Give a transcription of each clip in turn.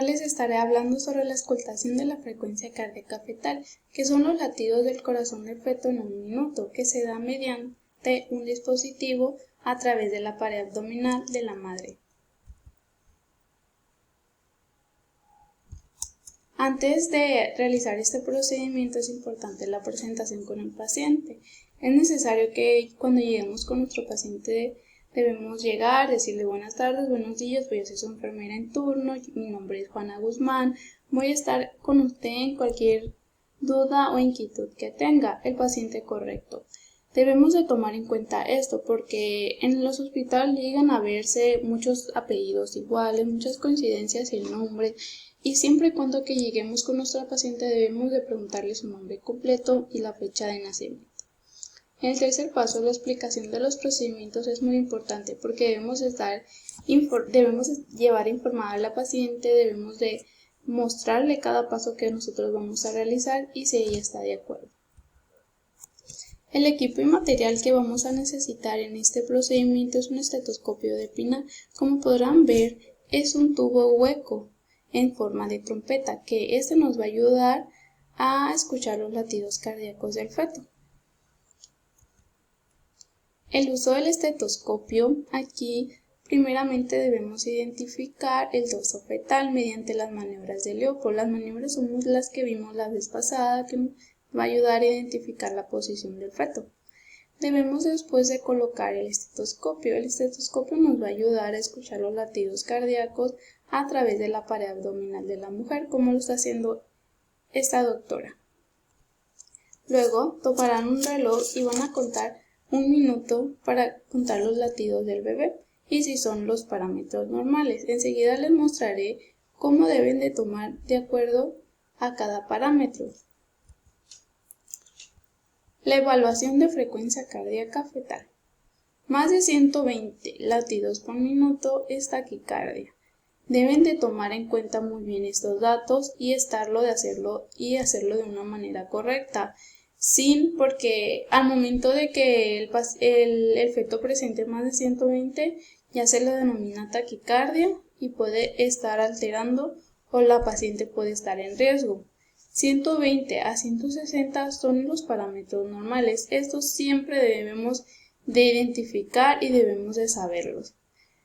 les estaré hablando sobre la auscultación de la frecuencia cardíaca fetal, que son los latidos del corazón del feto en un minuto, que se da mediante un dispositivo a través de la pared abdominal de la madre. Antes de realizar este procedimiento es importante la presentación con el paciente. Es necesario que cuando lleguemos con nuestro paciente debemos llegar, decirle buenas tardes, buenos días, voy a ser su enfermera en turno, mi nombre es Juana Guzmán, voy a estar con usted en cualquier duda o inquietud que tenga, el paciente correcto. Debemos de tomar en cuenta esto porque en los hospitales llegan a verse muchos apellidos iguales, muchas coincidencias en nombre y siempre y cuando que lleguemos con nuestra paciente debemos de preguntarle su nombre completo y la fecha de nacimiento. En el tercer paso, la explicación de los procedimientos es muy importante porque debemos llevar informada a la paciente, debemos de mostrarle cada paso que nosotros vamos a realizar y si ella está de acuerdo. El equipo y material que vamos a necesitar en este procedimiento es un estetoscopio de Pinna. Como podrán ver, es un tubo hueco en forma de trompeta, que este nos va a ayudar a escuchar los latidos cardíacos del feto. El uso del estetoscopio, aquí primeramente debemos identificar el dorso fetal mediante las maniobras de Leopold. Las maniobras son las que vimos la vez pasada, que va a ayudar a identificar la posición del feto. Debemos después de colocar el estetoscopio nos va a ayudar a escuchar los latidos cardíacos a través de la pared abdominal de la mujer, como lo está haciendo esta doctora. Luego tomarán un reloj y van a contar un minuto para contar los latidos del bebé y si son los parámetros normales. Enseguida les mostraré cómo deben de tomar de acuerdo a cada parámetro. La evaluación de frecuencia cardíaca fetal. Más de 120 latidos por minuto es taquicardia. Deben de tomar en cuenta muy bien estos datos y hacerlo de una manera correcta, porque al momento de que el feto presente más de 120 ya se le denomina taquicardia y puede estar alterando o la paciente puede estar en riesgo. 120 a 160 son los parámetros normales. Estos siempre debemos de identificar y debemos de saberlos.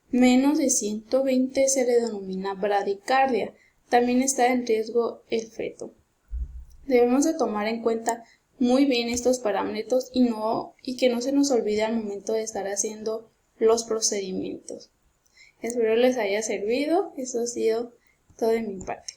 Menos de 120 se le denomina bradicardia. También está en riesgo el feto. Debemos de tomar en cuenta muy bien estos parámetros y que no se nos olvide al momento de estar haciendo los procedimientos. Espero les haya servido. Eso ha sido todo de mi parte.